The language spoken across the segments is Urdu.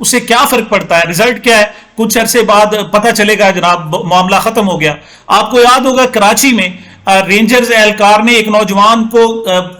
اسے کیا فرق پڑتا ہے؟ رزلٹ کیا ہے؟ کچھ عرصے بعد پتہ چلے گا جناب معاملہ ختم ہو گیا۔ آپ کو یاد ہوگا کراچی میں رینجرز اہلکار نے ایک نوجوان کو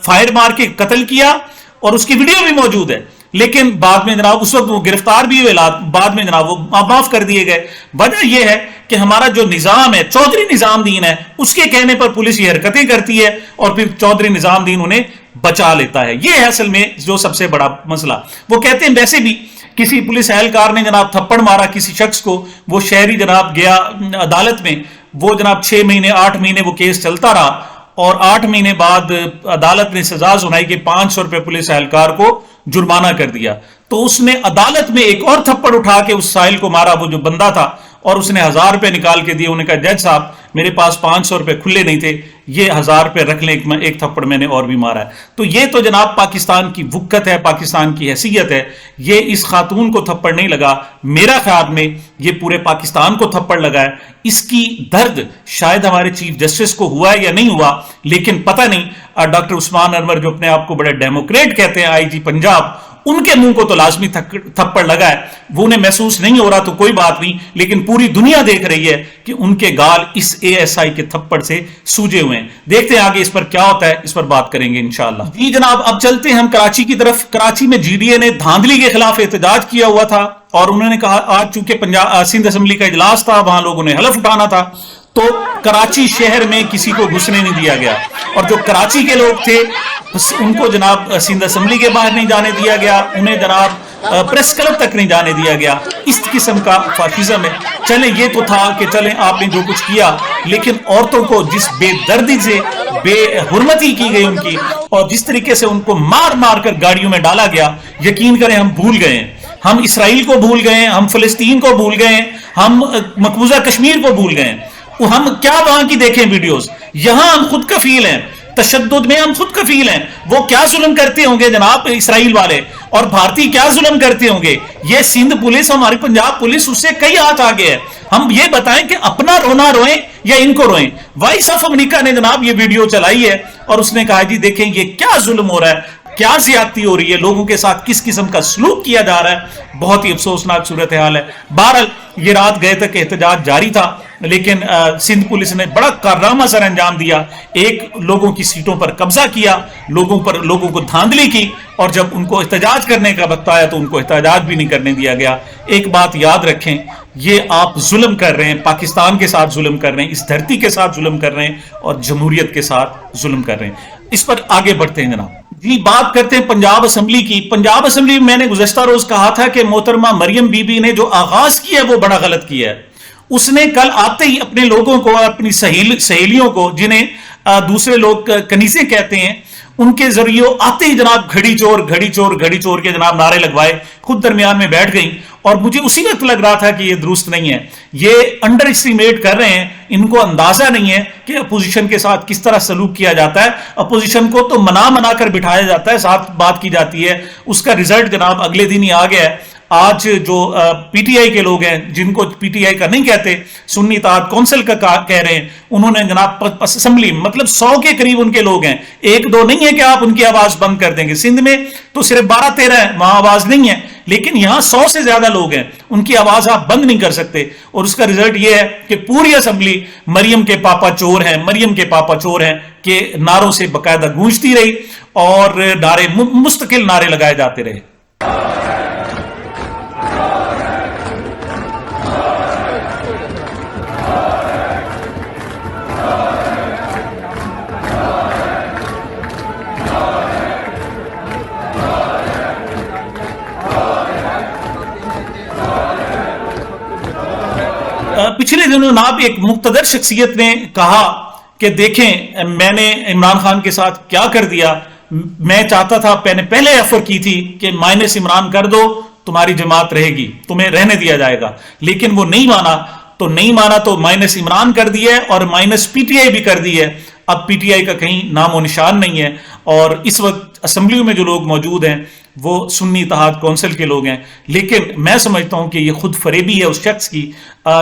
فائر مار کے قتل کیا اور اس کی ویڈیو بھی موجود ہے، لیکن بعد میں جناب اس وقت وہ گرفتار بھی ہوئے، بعد میں جناب وہ معاف کر دیے گئے۔ وجہ یہ ہے کہ ہمارا جو نظام ہے، چودھری نظام دین ہے، اس کے کہنے پر پولیس یہ حرکتیں کرتی ہے اور پھر چودھری نظام دین انہیں بچا لیتا ہے۔ یہ ہے اصل میں جو سب سے بڑا مسئلہ۔ وہ کہتے ہیں ویسے بھی کسی پولیس اہلکار نے جناب تھپڑ مارا کسی شخص کو، وہ شہری جناب گیا عدالت میں، وہ جناب 6 مہینے 8 مہینے وہ کیس چلتا رہا اور 8 مہینے بعد عدالت نے سزا سنائی کہ 500 روپے پولیس اہلکار کو جرمانہ کر دیا۔ تو اس نے عدالت میں ایک اور تھپڑ اٹھا کے اس سائل کو مارا، وہ جو بندہ تھا، اور اس نے 1000 روپے نکال کے دیے۔ انہوں نے کہا جج صاحب میرے پاس 500 روپے کھلے نہیں تھے، یہ 1000 روپے رکھ لیں، ایک تھپڑ میں نے اور بھی مارا ہے۔ تو یہ تو جناب پاکستان کی وقت ہے، پاکستان کی حیثیت ہے۔ یہ اس خاتون کو تھپڑ نہیں لگا، میرا خیال میں یہ پورے پاکستان کو تھپڑ لگا ہے۔ اس کی درد شاید ہمارے چیف جسٹس کو ہوا ہے یا نہیں ہوا، لیکن پتہ نہیں ڈاکٹر عثمان انور جو اپنے آپ کو بڑے ڈیموکریٹ کہتے ہیں، آئی جی پنجاب، ان کے منہ کو تو لازمی تھپڑ لگا ہے۔ وہ انہیں محسوس نہیں ہو رہا تو کوئی بات نہیں، لیکن پوری دنیا دیکھ رہی ہے کہ ان کے گال اس ASI کے تھپڑ سے سوجے ہوئے ہیں۔ دیکھتے ہیں آگے اس پر کیا ہوتا ہے، اس پر بات کریں گے انشاءاللہ۔ جی جناب، اب چلتے ہیں ہم کراچی کی طرف۔ کراچی میں GDA نے دھاندلی کے خلاف احتجاج کیا ہوا تھا اور انہوں نے کہا آج چونکہ سندھ اسمبلی کا اجلاس تھا، وہاں لوگوں نے حلف اٹھانا تھا، تو کراچی شہر میں کسی کو گھسنے نہیں دیا گیا، اور جو کراچی کے لوگ تھے ان کو جناب سندھ اسمبلی کے باہر نہیں جانے دیا گیا، انہیں جناب پریس کلب تک نہیں جانے دیا گیا۔ اس قسم کا فاشزم ہے۔ چلیں یہ تو تھا کہ چلیں آپ نے جو کچھ کیا، لیکن عورتوں کو جس بے دردی سے بے حرمتی کی گئی ان کی، اور جس طریقے سے ان کو مار مار کر گاڑیوں میں ڈالا گیا، یقین کریں ہم بھول گئے ہیں۔ ہم اسرائیل کو بھول گئے ہیں، ہم فلسطین کو بھول گئے ہیں، ہم مقبوضہ کشمیر کو بھول گئے ہیں۔ ہم کیا وہاں کی دیکھیں ویڈیوز، یہاں ہم خود کفیل ہیں، تشدد میں ہم خود کفیل ہیں۔ وہ کیا ظلم کرتے ہوں گے جناب اسرائیل والے، اور بھارتی کیا ظلم کرتے ہوں گے۔ یہ سندھ پولیس، ہماری پنجاب پولیس اس سے کئی ہاتھ آگے ہے۔ ہم یہ بتائیں کہ اپنا رونا روئیں یا ان کو روئیں۔ وائس آف امریکہ نے جناب یہ ویڈیو چلائی ہے اور اس نے کہا جی دیکھیں یہ کیا ظلم ہو رہا ہے، کیا زیادتی ہو رہی ہے، لوگوں کے ساتھ کس قسم کا سلوک کیا جا رہا ہے۔ بہت ہی افسوسناک صورتحال ہے۔ بہرحال یہ رات گئے تک احتجاج جاری تھا، لیکن سندھ پولیس نے بڑا کارنامہ سر انجام دیا۔ ایک لوگوں کی سیٹوں پر قبضہ کیا، لوگوں کو دھاندلی کی، اور جب ان کو احتجاج کرنے کا وقت آیا تو ان کو احتجاج بھی نہیں کرنے دیا گیا۔ ایک بات یاد رکھیں، یہ آپ ظلم کر رہے ہیں، پاکستان کے ساتھ ظلم کر رہے ہیں، اس دھرتی کے ساتھ ظلم کر رہے ہیں، اور جمہوریت کے ساتھ ظلم کر رہے ہیں۔ اس پر آگے بڑھتے ہیں جناب۔ جی بات کرتے ہیں پنجاب اسمبلی کی۔ پنجاب اسمبلی میں نے گزشتہ روز کہا تھا کہ محترمہ مریم بی بی نے جو آغاز کیا ہے وہ بڑا غلط کیا ہے۔ اس نے کل آتے ہی اپنے لوگوں کو، اپنی سہیلیوں کو، جنہیں دوسرے لوگ کنیزیں کہتے ہیں، ان کے ذریعے آتے ہی جناب گھڑی چور گھڑی چور گھڑی چور کے جناب نعرے لگوائے، خود درمیان میں بیٹھ گئیں، اور مجھے اسی وقت لگ رہا تھا کہ یہ درست نہیں ہے، یہ انڈر اسٹیمیٹ کر رہے ہیں، ان کو اندازہ نہیں ہے کہ اپوزیشن کے ساتھ کس طرح سلوک کیا جاتا ہے۔ اپوزیشن کو تو منا کر بٹھایا جاتا ہے، ساتھ بات کی جاتی ہے، اس کا رزلٹ جناب اگلے دن ہی آ گیا ہے۔ آج جو پی ٹی آئی کے لوگ ہیں، جن کو پی ٹی آئی کا نہیں کہتے، سنی اتحاد کونسل کا کہہ رہے ہیں، انہوں نے جناب اسمبلی مطلب 100 کے قریب ان کے لوگ ہیں، 1-2 نہیں ہے کہ آپ ان کی آواز بند کر دیں گے۔ سندھ میں تو صرف 12-13 ہے، وہاں آواز نہیں ہے، لیکن یہاں 100 سے زیادہ لوگ ہیں، ان کی آواز آپ بند نہیں کر سکتے، اور اس کا رزلٹ یہ ہے کہ پوری اسمبلی مریم کے پاپا چور ہیں، مریم کے پاپا چور ہیں کہ نعروں سے باقاعدہ گونجتی رہی، اور نعرے مستقل نعرے لگائے جاتے رہے۔ پچھلے دنوں جناب ایک مقتدر شخصیت نے کہا کہ دیکھیں میں نے عمران خان کے ساتھ کیا کر دیا، میں چاہتا تھا، میں نے پہلے آفر کی تھی کہ مائنس عمران کر دو، تمہاری جماعت رہے گی، تمہیں رہنے دیا جائے گا، لیکن وہ نہیں مانا تو مائنس عمران کر دیا ہے اور مائنس پی ٹی آئی بھی کر دی ہے۔ اب پی ٹی آئی کا کہیں نام و نشان نہیں ہے، اور اس وقت اسمبلیوں میں جو لوگ موجود ہیں وہ سنی اتحاد کونسل کے لوگ ہیں، لیکن میں سمجھتا ہوں کہ یہ خود فریبی ہے اس شخص کی،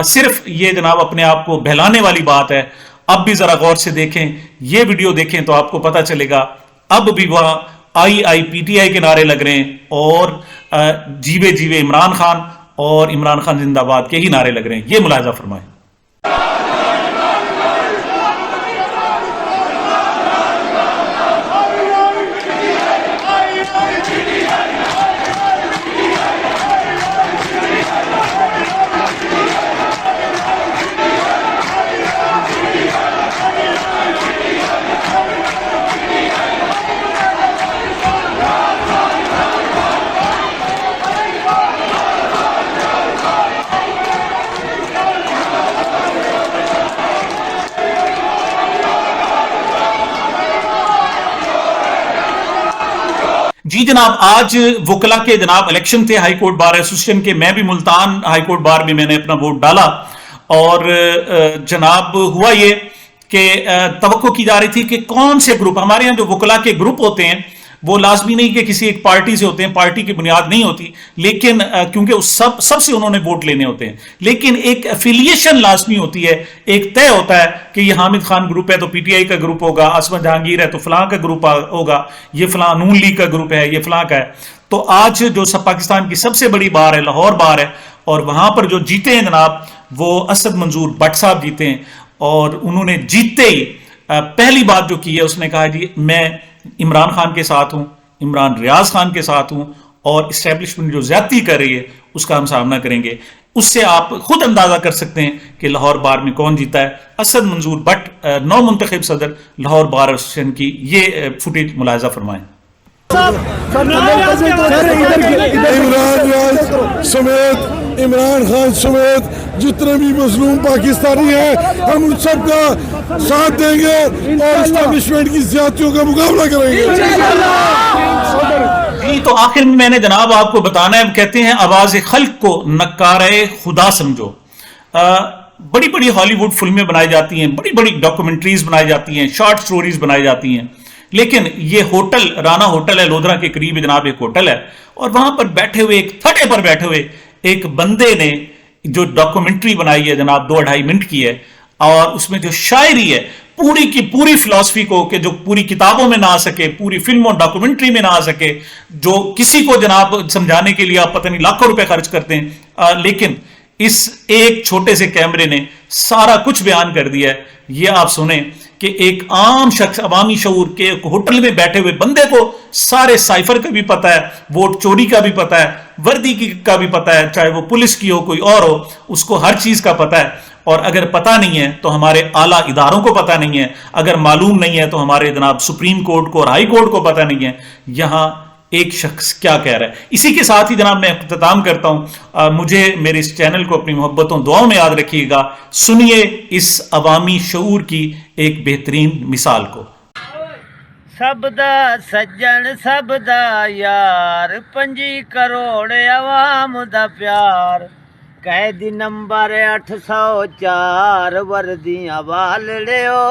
صرف یہ جناب اپنے آپ کو بہلانے والی بات ہے۔ اب بھی ذرا غور سے دیکھیں، یہ ویڈیو دیکھیں تو آپ کو پتہ چلے گا، اب بھی وہاں PTI کے نعرے لگ رہے ہیں اور جیوے جیوے عمران خان اور عمران خان زندہ باد کے ہی نعرے لگ رہے ہیں. یہ ملاحظہ فرمائیں. جی جناب، آج وکلا کے جناب الیکشن تھے ہائی کورٹ بار ایسوسیشن کے. میں بھی ملتان ہائی کورٹ بار میں نے اپنا ووٹ ڈالا اور جناب ہوا یہ کہ توقع کی جا رہی تھی کہ کون سے گروپ، ہمارے یہاں جو وکلا کے گروپ ہوتے ہیں وہ لازمی نہیں کہ کسی ایک پارٹی سے ہوتے ہیں، پارٹی کی بنیاد نہیں ہوتی، لیکن کیونکہ سب سے انہوں نے ووٹ لینے ہوتے ہیں، لیکن ایک افیلیشن لازمی ہوتی ہے، ایک طے ہوتا ہے کہ یہ حامد خان گروپ ہے تو PTI کا گروپ ہوگا، عصمت جہانگیر ہے تو فلاں کا گروپ ہوگا، یہ فلاں نون لیگ کا گروپ ہے، یہ فلاں کا ہے. تو آج جو سب پاکستان کی سب سے بڑی بار ہے لاہور بار ہے، اور وہاں پر جو جیتے ہیں جناب وہ اسد منظور بٹ صاحب جیتے ہیں. اور انہوں نے جیتتے ہی پہلی بات جو کی ہے اس نے کہا جی میں عمران خان کے ساتھ ہوں، عمران ریاض خان کے ساتھ ہوں، اور اسٹیبلشمنٹ جو زیادتی کر رہی ہے اس کا ہم سامنا کریں گے. اس سے آپ خود اندازہ کر سکتے ہیں کہ لاہور بار میں کون جیتا ہے. اسد منظور بٹ نو منتخب صدر لاہور بار ایسوسیشن کی یہ فوٹیج ملاحظہ فرمائیں. عمران ریاض سمیت، عمران خان سمیت جتنے بھی مظلوم پاکستانی ہیں ہم ان سب کا ساتھ دیں گے اور اسٹیبلشمنٹ کی زیادتیوں کا مقابلہ کریں گے. جی تو آخر میں نے جناب آپ کو بتانا ہے، کہتے ہیں آواز خلق کو نکارے خدا سمجھو. بڑی بڑی ہالی ووڈ فلمیں بنائی جاتی ہیں، بڑی بڑی ڈاکومنٹریز بنائی جاتی ہیں، شارٹ سٹوریز بنائی جاتی ہیں، لیکن یہ ہوٹل رانا ہوٹل ہے، لودھرا کے قریب جناب ایک ہوٹل ہے، اور وہاں پر بیٹھے ہوئے ایک تھٹے پر بیٹھے ہوئے ایک بندے نے جو ڈاکومنٹری بنائی ہے جناب 2-2.5 منٹ کی ہے، اور اس میں جو شاعری ہے پوری کی پوری فلسفی کو کہ جو پوری کتابوں میں نہ آ سکے، پوری فلم اور ڈاکومنٹری میں نہ آ سکے، جو کسی کو جناب سمجھانے کے لیے آپ پتہ نہیں لاکھوں روپے خرچ کرتے ہیں، لیکن اس ایک چھوٹے سے کیمرے نے سارا کچھ بیان کر دیا ہے. یہ آپ سنیں کہ ایک عام شخص، عوامی شعور کے ایک ہوٹل میں بیٹھے ہوئے بندے کو سارے سائفر کا بھی پتہ ہے، ووٹ چوری کا بھی پتہ ہے، وردی کا بھی پتہ ہے، چاہے وہ پولیس کی ہو کوئی اور ہو، اس کو ہر چیز کا پتہ ہے. اور اگر پتہ نہیں ہے تو ہمارے اعلیٰ اداروں کو پتہ نہیں ہے، اگر معلوم نہیں ہے تو ہمارے جناب سپریم کورٹ کو اور ہائی کورٹ کو پتہ نہیں ہے یہاں ایک شخص کیا کہہ رہا ہے. اسی کے ساتھ ہی جناب میں اختتام کرتا ہوں. مجھے میرے اس چینل کو اپنی محبتوں دعاؤں میں یاد رکھیے گا. سنیے اس عوامی شعور کی ایک بہترین مثال کو. سب دا سجن سب دا یار 5 کروڑ عوام دا پیار قیدی نمبر 804 وردیاں والڑیو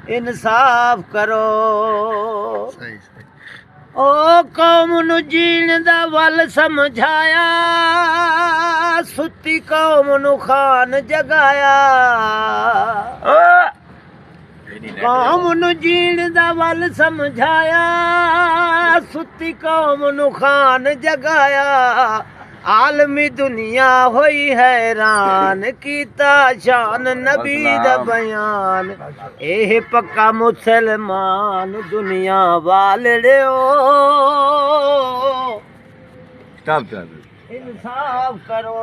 انصاف کرو. او قوم نو جین دا ول سمجھایا ستی قوم نو خان جگایا. قوم نو جین دا ول سمجھایا ستی قوم نو خان جگایا. عالمی دنیا ہوئی حیران کیتا شان نبی دا بیان. اے پکا مسلمان دنیا والڑیو انصاف کرو.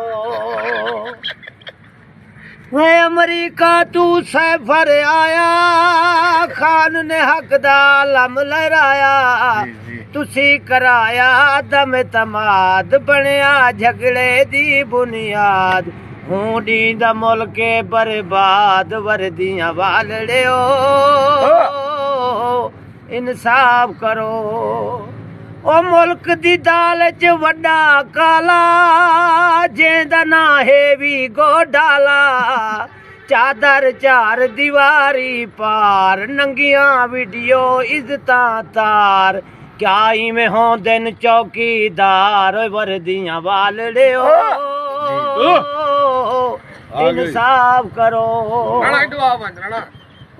ہے امریکہ تو سفر آیا خان نے حق دا علم لہرایا. تسی کرایا دم تماد بنیا جھگڑے دی بنیاد. ہوں ڈیندا ملک برباد وردیاں والڑیو انصاف کرو. او ملک دی دال چ وڈا کالا جیندا نا ہے وی گوڈالا. چادر 4 دیواری پار ننگیاں ویڈیو عزتاں تار. کیا میں ہوں دن چوکیدار وردیاں والڑیو انصاف کرو.